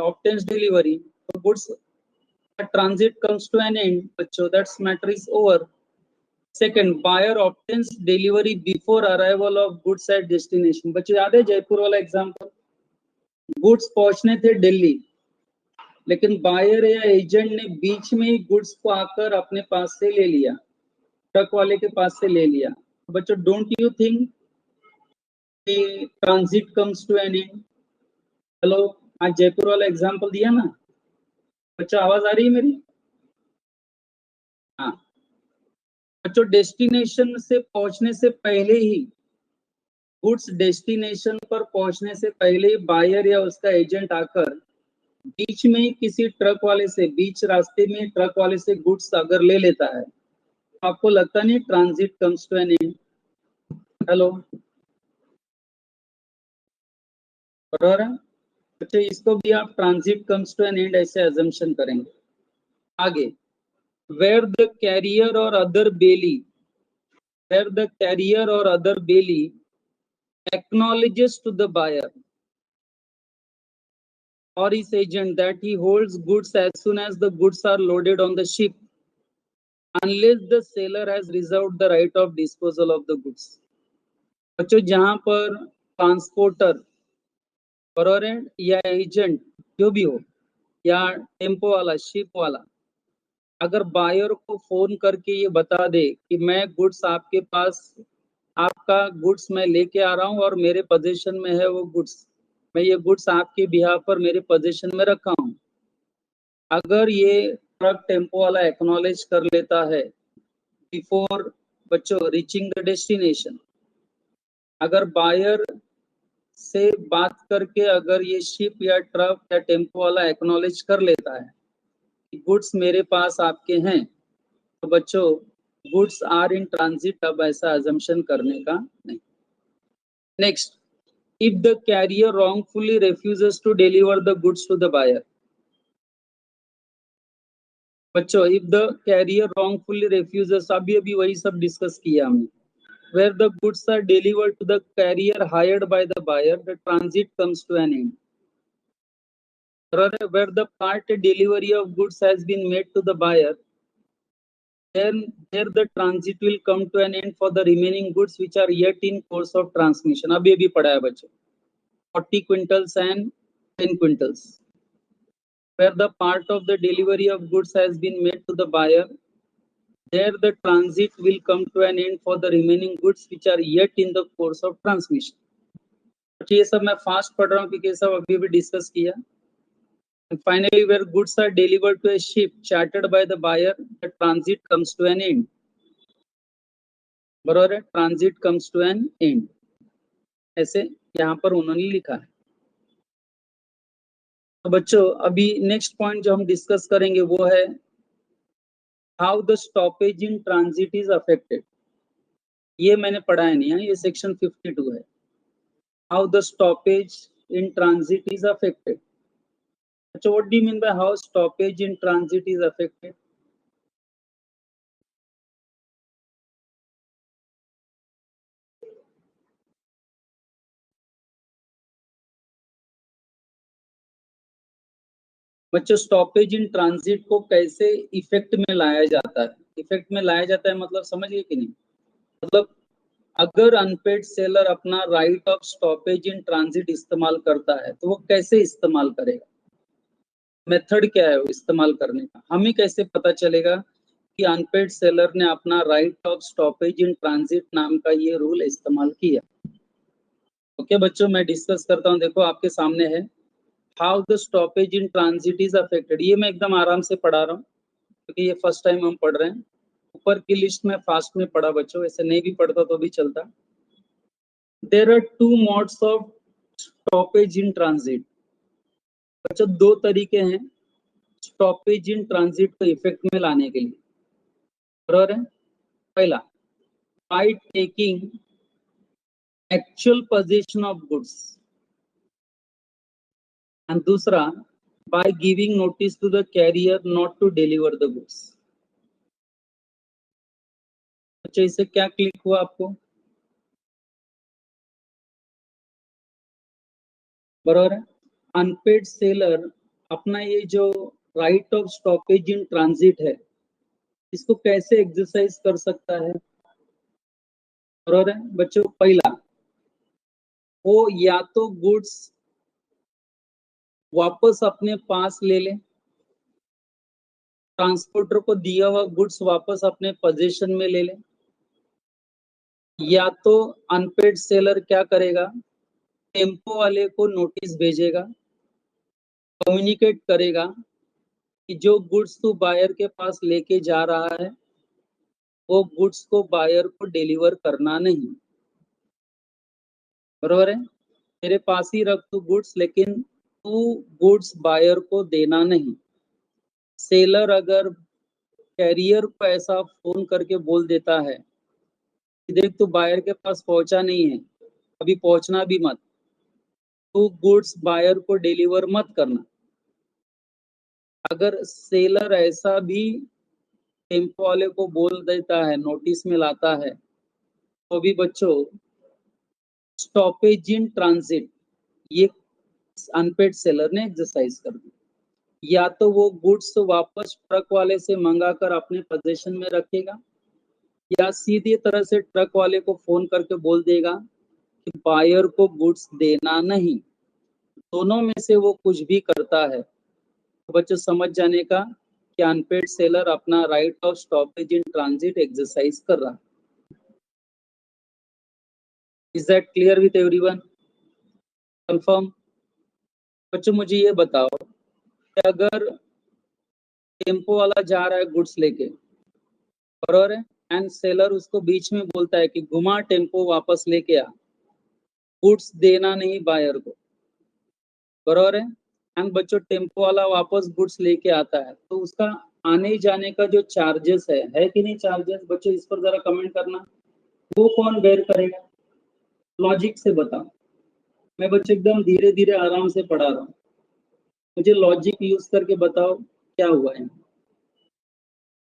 obtains delivery, so goods transit comes to an end. So that's matter is over. Second, buyer obtains delivery before arrival of goods at destination. बच्चों याद है जयपुर वाला example? Goods पहुंचने थे दिल्ली, लेकिन buyer या agent ने बीच में ही गुड्स को आकर अपने पास से ले लिया, ट्रक वाले के पास से ले लिया. बच्चों don't you think transit comes to an end? Hello, आज जयपुर वाला एग्जाम्पल दिया ना बच्चों, आवाज आ रही है मेरी? हाँ बच्चों, डेस्टिनेशन से पहुंचने से पहले ही, गुड्स डेस्टिनेशन पर पहुंचने से पहले ही बायर या उसका एजेंट आकर बीच में ही किसी ट्रक वाले से, बीच रास्ते में ट्रक वाले से गुड्स अगर ले लेता है, तो आपको लगता नहीं transit comes to an end? Hello, बराबर है? अच्छा, इसको भी आप transit comes to an end ऐसे अजम्पशन करेंगे. आगे, where the carrier or other bailee, where the carrier or other bailee acknowledges to the buyer or his agent that he holds goods as soon as the goods are loaded on the ship, unless the seller has reserved the right of disposal of the goods. बच्चों जहां पर transporter, बराबर है, या agent जो भी हो, या टेम्पो वाला, शिप वाला, अगर बायर को फोन करके ये बता दे कि मैं गुड्स आपके पास, आपका गुड्स मैं लेके आ रहा हूँ और मेरे पोजीशन में है वो गुड्स, मैं ये गुड्स आपके बिहाफ पर मेरे पोजीशन में रखा हूँ, अगर ये ट्रक टेम्पो वाला एक्नॉलेज कर लेता है बिफोर बच्चों रीचिंग द डेस्टिनेशन, अगर बायर से बात करके अगर ये शिप या ट्रक या टेम्पो वाला एक्नॉलेज कर लेता है कि गुड्स मेरे पास आपके हैं, तो बच्चों गुड्स आर इन ट्रांजिट, अब ऐसा अजम्पशन करने का नहीं. Next, if the carrier wrongfully refuses to deliver the goods to the buyer. बच्चों if the carrier wrongfully refuses, अभी वही सब डिस्कस किया हमने. Where the goods are delivered to the carrier hired by the buyer, the transit comes to an end. Where the part delivery of goods has been made to the buyer, then there the transit will come to an end for the remaining goods which are yet in course of transmission. अभी पढ़ा है बच्चों, 40 quintals and 10 quintals. Where the part of the delivery of goods has been made to the buyer, there the transit will come to an end for the remaining goods which are yet in the course of transmission. तो ये सब मैं fast पढ़ रहा हूँ क्योंकि ये सब अभी डिस्कस किया. And finally, where goods are delivered to a ship chartered by the buyer, the transit comes to an end. बराबर है, transit comes to an end. ऐसे यहाँ पर उन्होंने लिखा है. तो बच्चों अभी नेक्स्ट पॉइंट जो हम डिस्कस करेंगे वो है how the stoppage in transit is affected. ये मैंने पढ़ाया नहीं है, ये सेक्शन 52 है. How the stoppage in transit is affected. अच्छा, what do you mean by how stoppage in transit is affected? बच्चों स्टॉपेज इन ट्रांजिट को कैसे इफेक्ट में लाया जाता है? इफेक्ट में लाया जाता है मतलब समझिए कि नहीं? मतलब अगर अनपेड सेलर अपना right of stoppage in transit इस्तेमाल करता है तो वो कैसे इस्तेमाल करेगा? मेथड क्या है वो इस्तेमाल करने का? हमें कैसे पता चलेगा कि अनपेड सेलर ने अपना right of stoppage in transit नाम का ये रूल इस्तेमाल किया? ओके बच्चों, मैं डिस्कस करता हूँ. देखो आपके सामने है how the stoppage in transit is affected. ये मैं एकदम आराम से पढ़ा रहा हूँ क्योंकि ये फर्स्ट टाइम हम पढ़ रहे हैं. ऊपर की लिस्ट में फास्ट में पढ़ा बच्चों, ऐसे नहीं भी पढ़ता तो भी चलता. There are two modes of stoppage in transit. बच्चों दो तरीके हैं स्टॉपेज इन ट्रांजिट को इफेक्ट में लाने के लिए. बराबर है? पहला, by taking actual position of goods, and दूसरा by giving notice to the carrier not to deliver the goods. अच्छा, इससे क्या क्लिक हुआ आपको? बराबर है? अनपेड सेलर अपना ये जो right of stoppage in transit है, इसको कैसे एक्सरसाइज कर सकता है? बराबर है बच्चों। पहला, वो या तो गुड्स वापस अपने पास ले ले, ट्रांसपोर्टर को दिया हुआ गुड्स वापस अपने पोजीशन में ले ले, या तो अनपेड सेलर क्या करेगा, टेम्पो वाले को नोटिस भेजेगा, कम्युनिकेट करेगा कि जो गुड्स तू बायर के पास लेके जा रहा है वो गुड्स को बायर को डिलीवर करना नहीं। बरोबर है, तेरे पास ही रख तू गुड्स, लेकिन तू गुड्स बायर को देना नहीं। सेलर अगर कैरियर को ऐसा फोन करके बोल देता है कि देख तू बायर के पास पहुंचा नहीं है, अभी पहुंचना भी मत, तू गुड्स बायर को डिलीवर मत करना। अगर सेलर ऐसा भी टेम्पो वाले को बोल देता है, नोटिस में लाता है, तो भी बच्चों स्टॉपेज इन ट्रांजिट ये अनपेड सेलर ने एक्सरसाइज कर दी। या तो वो गुड्स वापस ट्रक वाले से मंगाकर अपने पोजीशन में रखेगा, या सीधी तरह से ट्रक वाले को फोन करके बोल देगा कि बायर को गुड्स देना नहीं। दोनों में से वो कुछ भी करता है तो बच्चों समझ जाने का कि अनपेड सेलर अपना right of stoppage in transit exercise कर रहा है। Is that clear with everyone? Confirm? बच्चों मुझे ये बताओ कि अगर टेम्पो वाला जा रहा है गुड्स लेके, बराबर है, एंड सेलर उसको बीच में बोलता है कि घुमा टेम्पो वापस लेके आ, गुड्स देना नहीं बायर को, बराबर है, एंड बच्चों टेम्पो वाला वापस गुड्स लेके आता है, तो उसका आने जाने का जो चार्जेस है कि नहीं चार्जेस? बच्चों इस पर जरा कमेंट करना, वो कौन बेयर करेगा? लॉजिक से बताओ। मैं बच्चों एकदम धीरे धीरे आराम से पढ़ा रहा हूँ, मुझे लॉजिक यूज करके बताओ क्या हुआ है।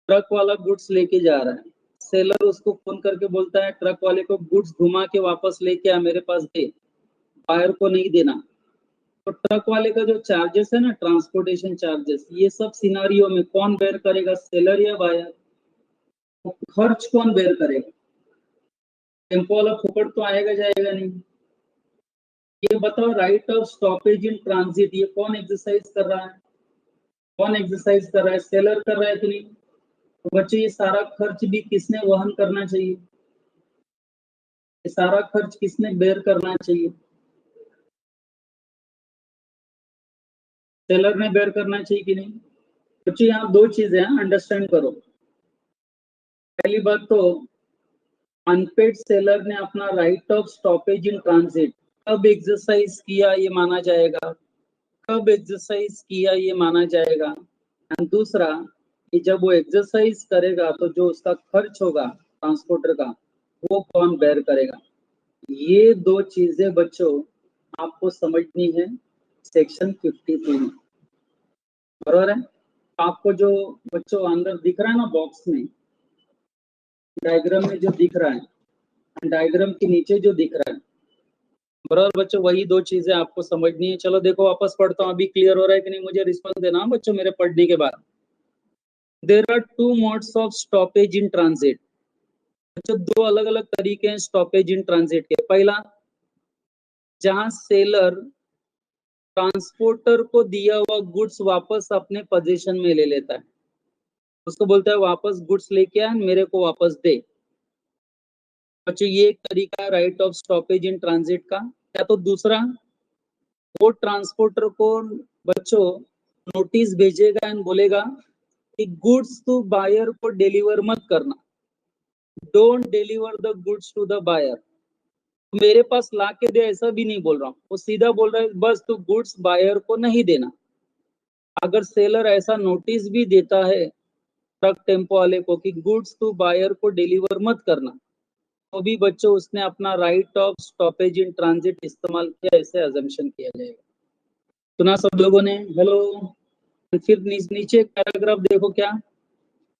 ट्रक वाला गुड्स लेके जा रहा है, सेलर उसको फोन करके बोलता है ट्रक वाले को गुड्स घुमा के वापस लेके आ, मेरे पास दे, बायर को नहीं देना। तो ट्रक वाले का जो चार्जेस है ना, ट्रांसपोर्टेशन चार्जेस, ये सब सिनारियो में कौन बेयर करेगा, सेलर या बायर? तो खर्च कौन बेयर करेगा? टेम्पो वाला फुकट तो आएगा जाएगा नहीं। ये बताओ, right of stoppage in transit ये कौन एक्सरसाइज कर रहा है? कौन एक्सरसाइज कर रहा है? सेलर कर रहा है कि नहीं? तो बच्चे ये सारा खर्च भी किसने वहन करना चाहिए? ये सारा खर्च किसने बेयर करना चाहिए? सेलर ने बेयर करना चाहिए कि नहीं? बच्चे यहाँ दो चीजें हैं, अंडरस्टैंड करो। पहली बात तो अनपेड सेलर ने अपना right of stoppage in transit कब एक्सरसाइज किया ये माना जाएगा, कब एक्सरसाइज किया ये माना जाएगा। एंड दूसरा कि जब वो एक्सरसाइज करेगा तो जो उसका खर्च होगा ट्रांसपोर्टर का, वो कौन बेयर करेगा? ये दो चीजें बच्चों आपको समझनी है सेक्शन 53 में, बराबर है। आपको जो बच्चों अंदर दिख रहा है ना बॉक्स में, डायग्राम में जो दिख रहा है, डायग्राम के नीचे जो दिख रहा है, बराबर बच्चों, वही दो चीजें आपको समझनी है। चलो देखो वापस पढ़ता हूँ, अभी क्लियर हो रहा है कि नहीं मुझे रिस्पॉन्स देना बच्चों मेरे पढ़ने के बाद। There are two modes of stoppage in transit. बच्चों दो अलग अलग तरीके हैं स्टॉपेज इन ट्रांजिट के। पहला, जहां सेलर ट्रांसपोर्टर को दिया हुआ गुड्स वापस अपने पोजीशन में ले लेता है, उसको बोलता है वापस गुड्स लेके आ, मेरे को वापस दे। बच्चों ये एक तरीका है right of stoppage in transit का। या तो दूसरा, वो ट्रांसपोर्टर को बच्चों नोटिस भेजेगा एंड बोलेगा कि गुड्स टू बायर को डिलीवर मत करना, don't deliver the goods to the buyer. मेरे पास ला के दे ऐसा भी नहीं बोल रहा हूँ, वो सीधा बोल रहा है बस तू गुड्स बायर को नहीं देना। अगर सेलर ऐसा नोटिस भी देता है ट्रक टेम्पो वाले को कि गुड्स टू बायर को डिलीवर मत करना, तो भी बच्चों उसने अपना right of stoppage in transit इस्तेमाल किया, ऐसे अजम्पशन किया जाएगा। सुना सब लोगों ने? हेलो। फिर नीचे एक पैराग्राफ देखो क्या,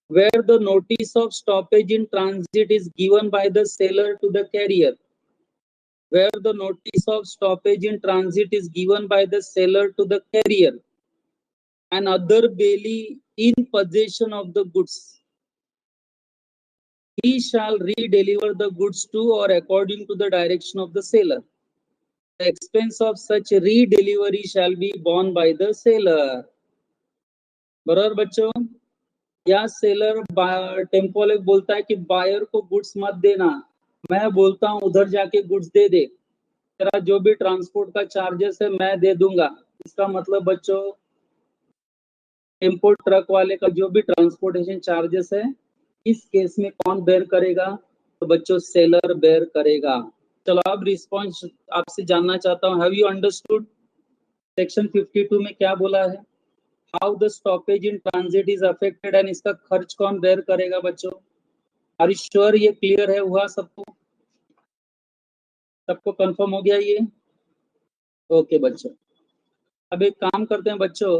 where the notice of stoppage in transit is given by the seller to the carrier, where the notice of stoppage in transit is given by the seller to the carrier, and other bailee in possession of the goods, he shall re-deliver the goods to or according to the direction of the seller. The expense of such re-delivery shall be borne by the seller. बराबर बच्चों, या seller tempo वाले बोलता है कि buyer को goods मत देना, मैं बोलता हूं उधर जाके गुड्स दे दे, तेरा जो भी ट्रांसपोर्ट का चार्जेस है मैं दे दूंगा। इसका मतलब बच्चों, टेम्पो ट्रक वाले का जो भी ट्रांसपोर्टेशन चार्जेस है, इस केस में कौन बेयर करेगा? तो बच्चों सेलर बेयर करेगा। चलो अब रिस्पॉन्स आपसे जानना चाहता हूँ, हैव यू अंडरस्टूड सेक्शन 52 में क्या बोला है? How the stoppage in transit is affected and इसका खर्च कौन बेयर करेगा बच्चों? आर यू श्योर ये क्लियर है हुआ सबको? सबको कंफर्म हो गया ये? ओके बच्चों, अब एक काम करते हैं बच्चों,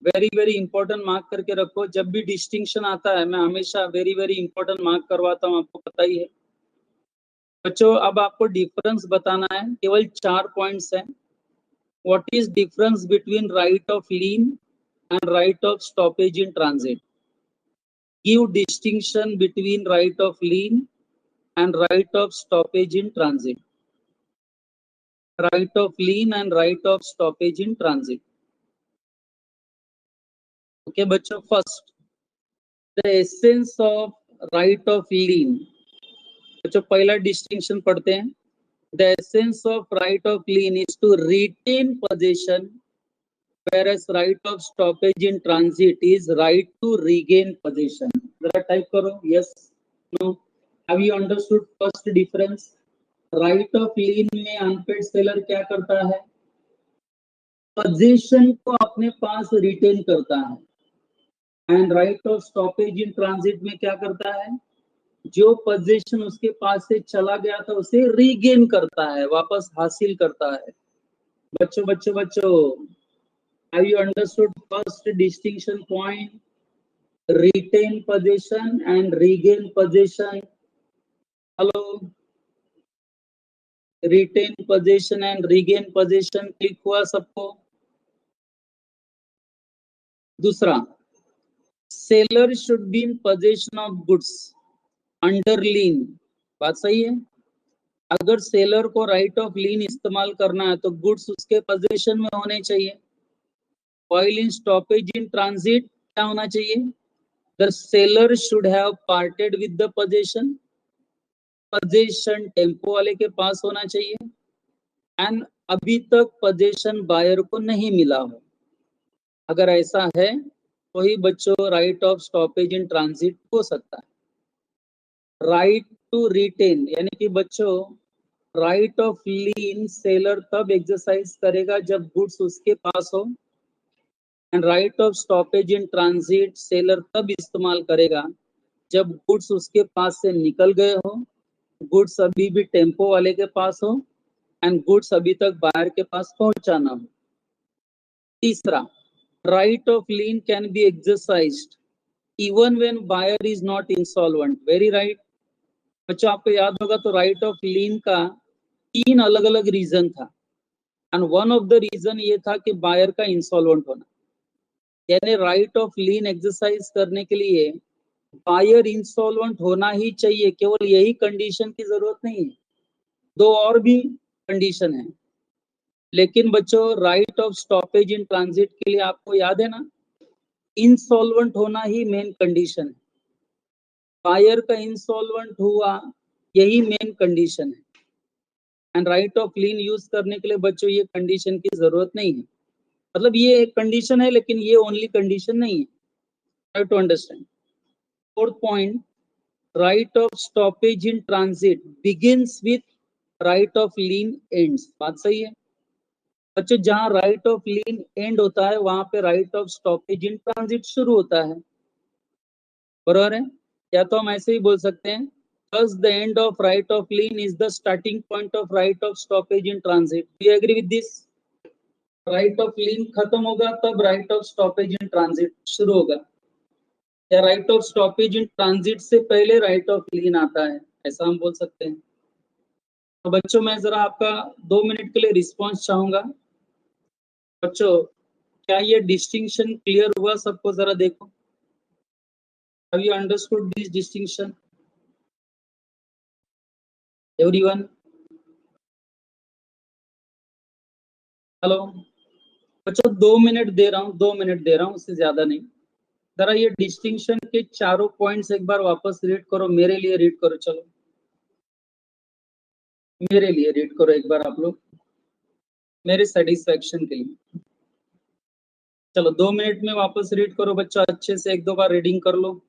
वेरी वेरी इंपॉर्टेंट मार्क करके रखो, जब भी डिस्टिंक्शन आता है मैं हमेशा वेरी वेरी इंपॉर्टेंट मार्क करवाता हूँ, आपको पता ही है बच्चों। अब आपको डिफरेंस बताना है, केवल 4 पॉइंट्स हैं। What is difference between right of lien and right of stoppage in transit? Give distinction between right of lien and right of stoppage in transit. Right of lien and right of stoppage in transit. Okay बच्चों, first the essence of right of lien. बच्चों पहला distinction पढ़ते हैं। The essence of right of lien is to retain position, whereas right of stoppage in transit is right to regain possession. जरा type करो, yes, no, have you understood first difference? Right of lien में unpaid seller क्या करता है? Position को अपने पास retain करता है, and right of stoppage in transit में क्या करता है? जो पोजीशन उसके पास से चला गया था उसे रीगेन करता है, वापस हासिल करता है। बच्चों बच्चों बच्चों, have you understood first distinction point? Retain possession and regain possession. Hello, retain possession and regain possession click हुआ सबको? दूसरा, seller should be in possession of goods under lien. बात सही है? अगर सेलर को राइट ऑफ लीन इस्तेमाल करना है तो गुड्स उसके पोजीशन में होने चाहिए। While in stoppage in transit क्या होना चाहिए? The seller should have parted with the possession. Position tempo वाले के पास होना चाहिए, एंड अभी तक पोजीशन बायर को नहीं मिला हो। अगर ऐसा है तो ही बच्चों right of stoppage in transit हो सकता है। राइट टू रिटेन यानी कि बच्चों राइट ऑफ लीन सेलर तब एक्सरसाइज करेगा जब गुड्स उसके पास हो, and right of stoppage in transit seller तब इस्तेमाल करेगा जब गुड्स उसके पास से निकल गए हो, गुड्स अभी भी टेम्पो वाले के पास हो, एंड गुड्स अभी तक बायर के पास पहुंचाना हो। तीसरा, right of lien can be exercised even when buyer is not insolvent. Very right बच्चों, आपको याद होगा तो राइट ऑफ लीन का 3 अलग अलग रीजन था, and one of the reason ये था कि बायर का इंसॉल्वेंट होना। यानी राइट ऑफ लीन एक्सरसाइज करने के लिए बायर इंसॉल्वेंट होना ही चाहिए, केवल यही कंडीशन की जरूरत नहीं है, 2 और भी कंडीशन है। लेकिन बच्चों right of stoppage in transit के लिए आपको याद है ना, इंसॉल्वेंट होना ही मेन कंडीशन है। बायर का इंसॉल्वेंट हुआ यही मेन कंडीशन है, and right of lean use करने के लिए बच्चों ये कंडीशन की जरूरत नहीं है। मतलब ये एक कंडीशन है लेकिन ये ओनली कंडीशन नहीं है। Try to understand. Fourth point, right of stoppage in transit begins with right of lien ends. बात सही है बच्चों, जहां राइट ऑफ लीन एंड होता है वहां पे right of stoppage in transit शुरू होता है। बराबर है? या तो हम ऐसे ही बोल सकते हैं, thus the end of right of lien is the starting point of right of stoppage in transit. Do you agree with this? Right of lien खत्म होगा तब right of stoppage in transit शुरू होगा, या right of stoppage in transit से पहले right of लीन आता है, ऐसा हम बोल सकते हैं। तो बच्चों मैं जरा आपका 2 मिनट के लिए रिस्पॉन्स चाहूंगा। बच्चों क्या ये डिस्टिंक्शन क्लियर हुआ सबको? जरा देखो, have you understood this distinction everyone? Hello बच्चों, 2 मिनट दे रहा हूँ, 2 मिनट दे रहा हूँ, उससे ज्यादा नहीं। जरा ये डिस्टिंक्शन के चारों पॉइंट्स एक बार वापस रीड करो, मेरे लिए रीड करो, चलो मेरे लिए रीड करो एक बार आप लोग, मेरे सेटिस्फेक्शन के लिए। चलो 2 मिनट में वापस रीड करो बच्चा, अच्छे से एक दो बार रीडिंग कर लो।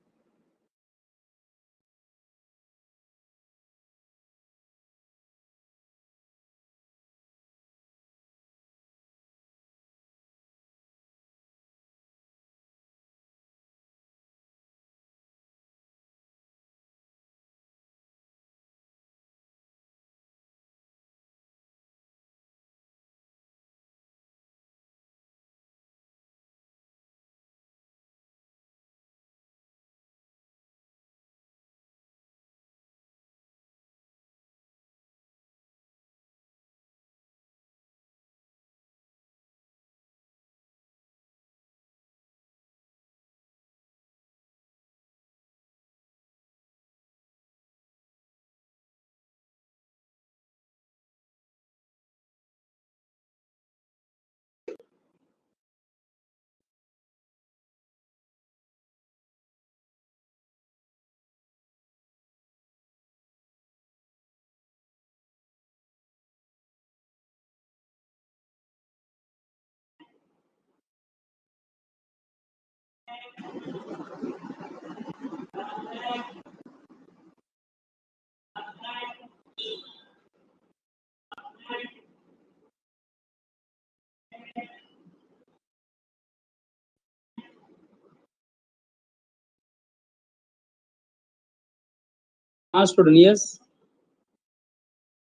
हाँ स्टूडेंट, यस,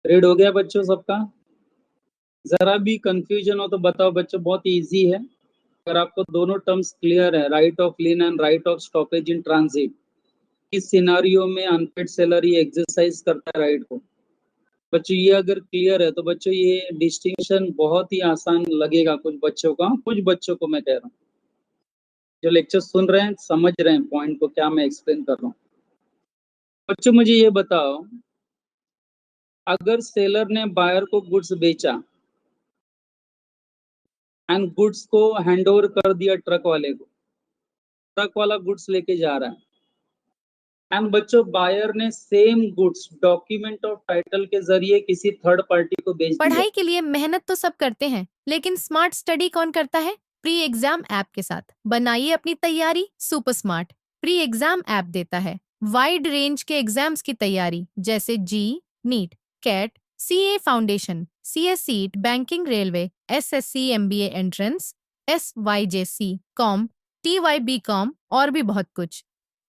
रीड हो गया बच्चों सबका? जरा भी कंफ्यूजन हो तो बताओ बच्चों, बहुत इजी है। अगर आपको दोनों टर्म्स क्लियर है, right of lien and right of stoppage in transit, किस सिनारियो में अनपेड सेलर ये एक्सरसाइज करता है राइट को, बच्चों ये अगर क्लियर है तो बच्चों ये डिस्टिंक्शन बहुत ही आसान लगेगा कुछ बच्चों का, कुछ बच्चों को मैं कह रहा हूँ, जो लेक्चर सुन रहे हैं समझ रहे हैं पॉइंट को, क्या मैं एक्सप्लेन कर रहा हूँ। बच्चों मुझे ये बताओ, अगर सेलर ने बायर को गुड्स बेचा एंड गुड्स को हैंड ओवर कर दिया ट्रक वाले को, ट्रक वाला गुड्स लेके जा रहा है, एंड बच्चों बायर ने same goods document of title के जरिए किसी थर्ड पार्टी को बेच दिया। पढ़ाई के लिए मेहनत तो सब करते हैं, लेकिन स्मार्ट स्टडी कौन करता है? प्री एग्जाम ऐप के साथ बनाइए अपनी तैयारी super smart. Pre exam app देता है वाइड रेंज के एग्जाम्स की तैयारी, जैसे JEE, NEET, CAT, CA foundation, CS CSEET, banking, railway, SSC, MBA entrance, SYJC, com, TYB com और भी बहुत कुछ।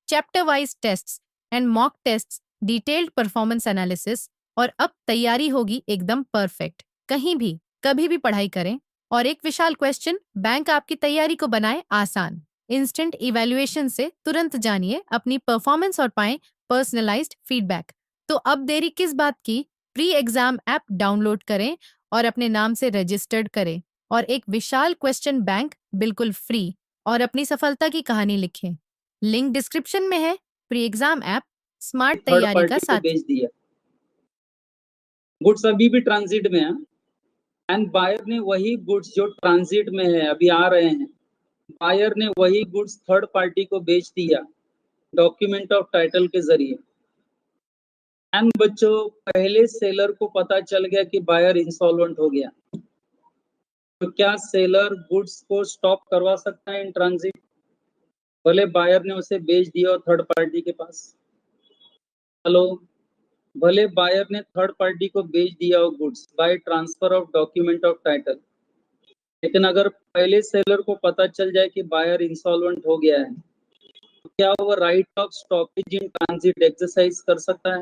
Chapter wise tests and mock tests, detailed performance analysis, और अब तैयारी होगी एकदम परफेक्ट। कहीं भी कभी भी पढ़ाई करें, और एक विशाल क्वेश्चन बैंक आपकी तैयारी को बनाए आसान। इंस्टेंट इवैल्यूएशन से तुरंत जानिए अपनी परफॉर्मेंस और पाएं पर्सनलाइज्ड फीडबैक। तो अब देरी किस बात की? प्री एग्जाम ऐप डाउनलोड करें और अपने नाम से रजिस्टर्ड करें, और एक विशाल क्वेश्चन बैंक बिल्कुल फ्री, और अपनी सफलता की कहानी लिखें। लिंक डिस्क्रिप्शन में है। Pre exam app smart third तैयारी का पार्टी को साथी। बेच दिया, गुड्स अभी भी ट्रांजिट में है, एंड बायर ने वही गुड्स जो ट्रांजिट में है अभी आ रहे हैं, बायर ने वही गुड्स थर्ड पार्टी को बेच दिया डॉक्यूमेंट ऑफ टाइटल के जरिए, एंड बच्चों पहले सेलर को पता चल गया कि बायर इंसॉल्वेंट हो गया, तो क्या सेलर गुड्स को स्टॉप करवा सकता है इन ट्रांजिट, भले बायर ने उसे बेच दिया हो थर्ड पार्टी के पास? हेलो, भले बायर ने थर्ड पार्टी को बेच दिया हो goods by transfer of document of title, लेकिन अगर पहले सेलर को पता चल जाए कि बायर इंसॉल्वेंट हो गया है, तो क्या वो right of stoppage in transit exercise कर सकता है?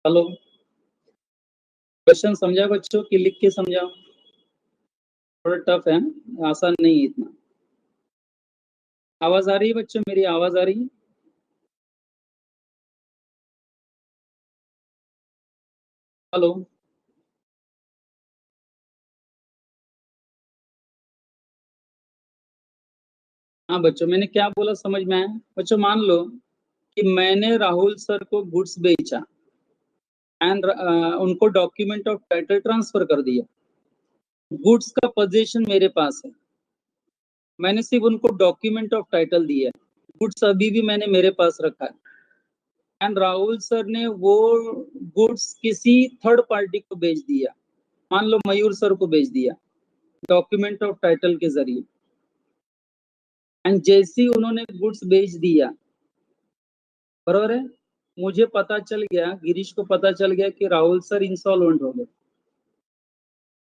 हेलो, क्वेश्चन समझा बच्चों कि लिख के समझाओ? थोड़ा टफ है, आसान नहीं है इतना। आवाज आ रही है बच्चों, मेरी आवाज आ रही है? हेलो, हाँ बच्चों, मैंने क्या बोला समझ में आया? बच्चों मान लो कि मैंने राहुल सर को गुड्स बेचा एंड उनको डॉक्यूमेंट ऑफ टाइटल ट्रांसफर कर दिया। गुड्स का पोजीशन मेरे पास है, मैंने सिर्फ उनको डॉक्यूमेंट ऑफ टाइटल दिया है, गुड्स अभी भी मैंने मेरे पास रखा है। एंड राहुल सर ने वो गुड्स किसी थर्ड पार्टी को बेच दिया, मान लो मयूर सर को बेच दिया डॉक्यूमेंट ऑफ टाइटल के जरिए। एंड जैसे ही उन्होंने गुड्स बेच दिया, बरोबर है, मुझे पता चल गया, गिरीश को पता चल गया कि राहुल सर इंसॉल्वेंट हो गए,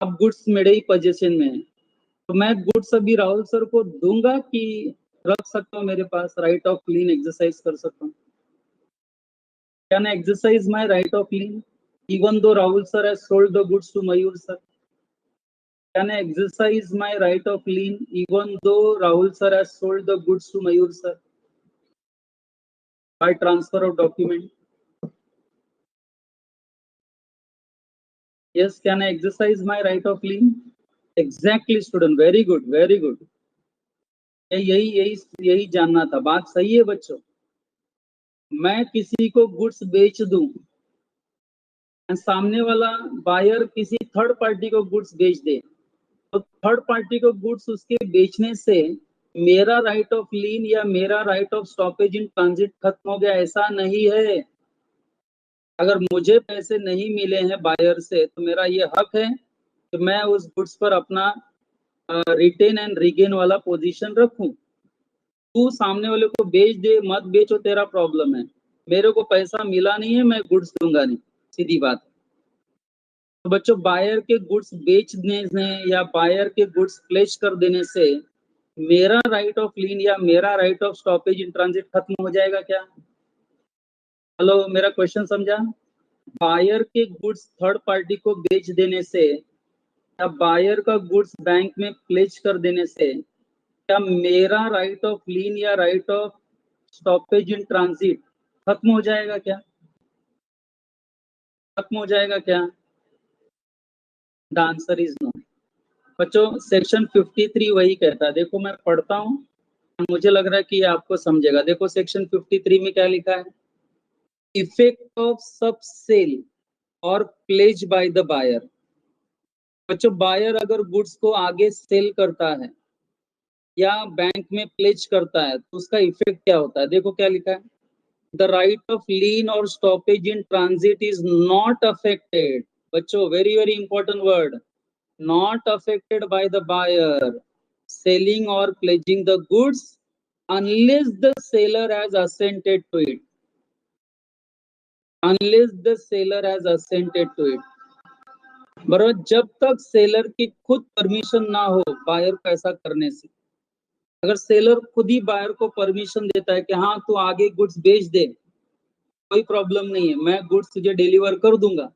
अब गुड्स मेरे ही पोजीशन में है, तो मैं गुड्स अभी राहुल सर को दूंगा कि रख सकता हूँ मेरे पास, राइट ऑफ लीन एक्सरसाइज कर सकता हूँ? Can I exercise my right of lien even though Rahul sir has sold the goods to Mayur sir? Can I exercise my right of lien even though Rahul sir has sold the goods to Mayur sir by transfer of document? Yes, can I exercise my right of lien? Exactly student, very good, very good. यही यही यही जानना था, बात सही है बच्चों। मैं किसी को गुड्स बेच दूं, सामने वाला बायर किसी थर्ड पार्टी को गुड्स बेच दे, तो थर्ड पार्टी को गुड्स उसके बेचने से मेरा राइट ऑफ लीन या मेरा right of stoppage in transit खत्म हो गया, ऐसा नहीं है। अगर मुझे पैसे नहीं मिले हैं बायर से, तो मेरा ये हक है कि मैं उस गुड्स पर अपना रिटेन एंड रिगेन वाला पोजीशन रखूं। तू सामने वाले को बेच दे मत बेचो, तेरा प्रॉब्लम है, मेरे को पैसा मिला नहीं है, मैं गुड्स दूंगा नहीं, सीधी बात। तो बच्चों, बायर के गुड्स बेचने से या बायर के गुड्स प्लेस कर देने से मेरा राइट ऑफ लीन या मेरा right of stoppage in transit खत्म हो जाएगा क्या? हेलो, मेरा क्वेश्चन समझा? बायर के गुड्स थर्ड पार्टी को बेच देने से या बायर का गुड्स बैंक में प्लेस कर देने से क्या मेरा राइट ऑफ लीन या right of stoppage in transit खत्म हो जाएगा क्या? खत्म हो जाएगा क्या? The answer is no. बच्चों, सेक्शन 53 वही कहता है, देखो मैं पढ़ता हूँ, मुझे लग रहा है कि ये आपको समझेगा। देखो सेक्शन 53 में क्या लिखा है, इफेक्ट ऑफ सब सेल और प्लेज बाय द बायर। बच्चों, बायर अगर गुड्स को आगे सेल करता है या बैंक में प्लेज करता है तो उसका इफेक्ट क्या होता है? देखो क्या लिखा है, द राइट ऑफ लीन और stoppage in transit is not affected. बच्चों, very very important word, not affected by the buyer selling or pledging the goods unless the seller has assented to it. Unless the seller has assented to it. बराबर, जब तक seller की खुद permission ना हो buyer को ऐसा करने से। अगर सेलर खुद ही बायर को परमिशन देता है कि हाँ तू आगे गुड्स बेच दे, कोई प्रॉब्लम नहीं है, मैं गुड्स तुझे डिलीवर कर दूंगा,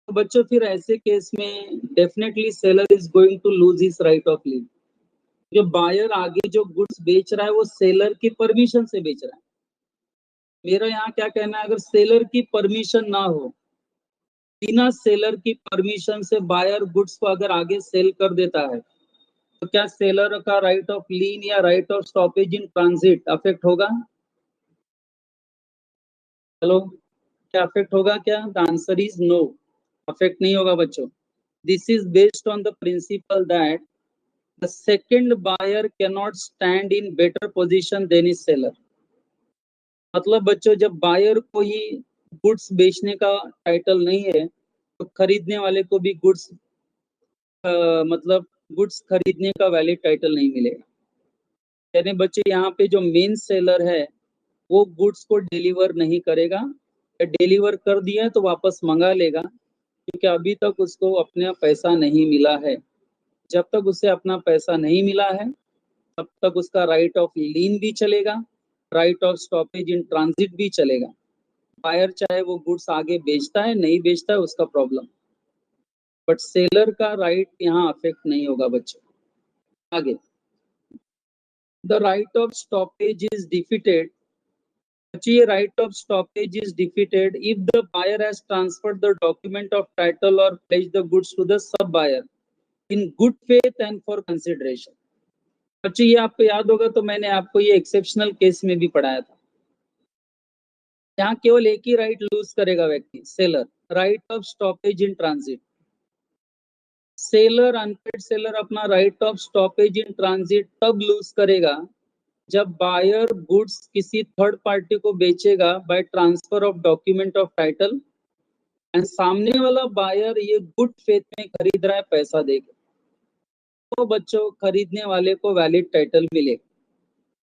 तो बच्चों फिर ऐसे केस में definitely seller is going to lose his right of lien. जो बायर आगे जो गुड्स बेच रहा है वो सेलर की परमिशन से बेच रहा है। मेरा यहाँ क्या कहना है, अगर सेलर की परमिशन ना हो, बिना सेलर की परमिशन से बायर गुड्स को अगर आगे सेल कर देता है, तो क्या सेलर का राइट ऑफ लीन या right of stoppage in transit affect होगा? हेलो, क्या अफेक्ट होगा क्या? The answer is no, affect नहीं होगा बच्चों। This is based on the principle that the second buyer cannot stand in better position than his seller। मतलब बच्चों, जब बायर को ही गुड्स बेचने का टाइटल नहीं है, तो खरीदने वाले को भी गुड्स मतलब गुड्स खरीदने का वैलिड टाइटल नहीं मिलेगा। यानी बच्चे, यहाँ पे जो मेन सेलर है वो गुड्स को डिलीवर नहीं करेगा, डिलीवर कर दिया तो वापस मंगा लेगा, क्योंकि अभी तक उसको अपना पैसा नहीं मिला है। जब तक उसे अपना पैसा नहीं मिला है तब तक उसका राइट ऑफ लीन भी चलेगा, right of stoppage in transit भी चलेगा। बायर चाहे वो गुड्स आगे बेचता है नहीं बेचता है उसका प्रॉब्लम, बट सेलर का राइट यहाँ अफेक्ट नहीं होगा बच्चों। आगे, the right of stoppage is defeated. ये right of stoppage is defeated if the buyer has transferred the document of title और pledged the goods to the sub buyer in good faith and for consideration. बच्चों ये आपको याद होगा, तो मैंने आपको ये एक्सेप्शनल केस में भी पढ़ाया था। यहाँ केवल एक ही राइट लूज करेगा व्यक्ति, seller, right of stoppage in transit. Seller, unpaid seller अपना right of stoppage in transit तब लूज करेगा जब बायर गुड्स किसी थर्ड पार्टी को बेचेगा by transfer of document of title, and सामने वाला बायर ये गुड फेथ में खरीद रहा है पैसा देके, तो बच्चों खरीदने वाले को वैलिड टाइटल मिलेगा।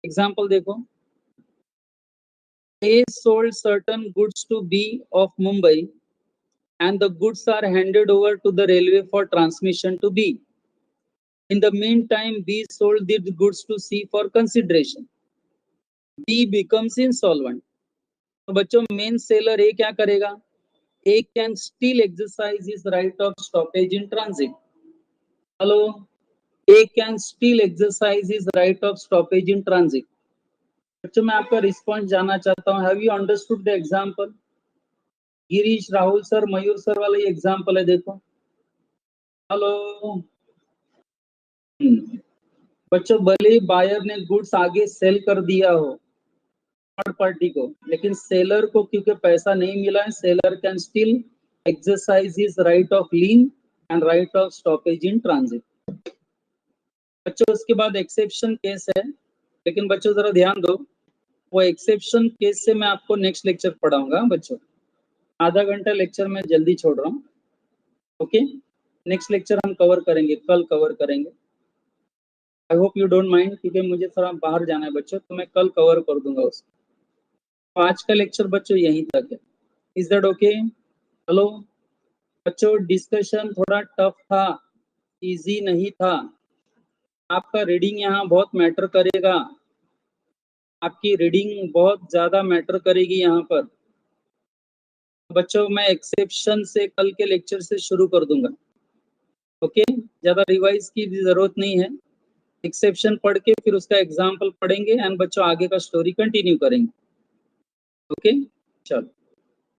एग्जांपल देखो, A sold certain goods to B of Mumbai and the goods are handed over to the railway for transmission to B. In the meantime, B sold the goods to C for consideration. B becomes insolvent. तो बच्चों main seller ए क्या करेगा? A can still exercise his right of stoppage in transit. Hello? A can still exercise his right of stoppage in transit. बच्चों मैं आपका response जानना चाहता हूँ। Have you understood the example? Girish, Rahul sir, Mayur sir वाला ये एग्जांपल है, देखो। हेलो। बच्चों भले ही बायर ने गुड्स आगे सेल कर दिया हो थर्ड पार्टी को, लेकिन सेलर को क्योंकि पैसा नहीं मिला है, seller can still exercise his right of lien and right of stoppage in transit. बच्चों उसके बाद एक्सेप्शन केस है, लेकिन बच्चों जरा ध्यान दो, वो एक्सेप्शन केस से मैं आपको नेक्स्ट लेक्चर पढ़ाऊंगा। बच्चों आधा घंटा लेक्चर में जल्दी छोड़ रहा हूँ, ओके। नेक्स्ट लेक्चर हम कवर करेंगे, कल कवर करेंगे। I hope you don't mind, क्योंकि मुझे थोड़ा बाहर जाना है बच्चों, तो मैं कल कवर कर दूंगा उसको। आज का लेक्चर बच्चों यहीं तक है। Is that okay? हेलो बच्चों, डिस्कशन थोड़ा टफ था, इजी नहीं था। आपका रीडिंग यहाँ बहुत मैटर करेगा, आपकी रीडिंग बहुत ज्यादा मैटर करेगी यहाँ पर। बच्चों मैं एक्सेप्शन से कल के लेक्चर से शुरू कर दूंगा, ओके। ज्यादा रिवाइज की भी जरूरत नहीं है, एक्सेप्शन पढ़ के फिर उसका एग्जाम्पल पढ़ेंगे एंड बच्चों आगे का स्टोरी कंटिन्यू करेंगे, ओके। चलो।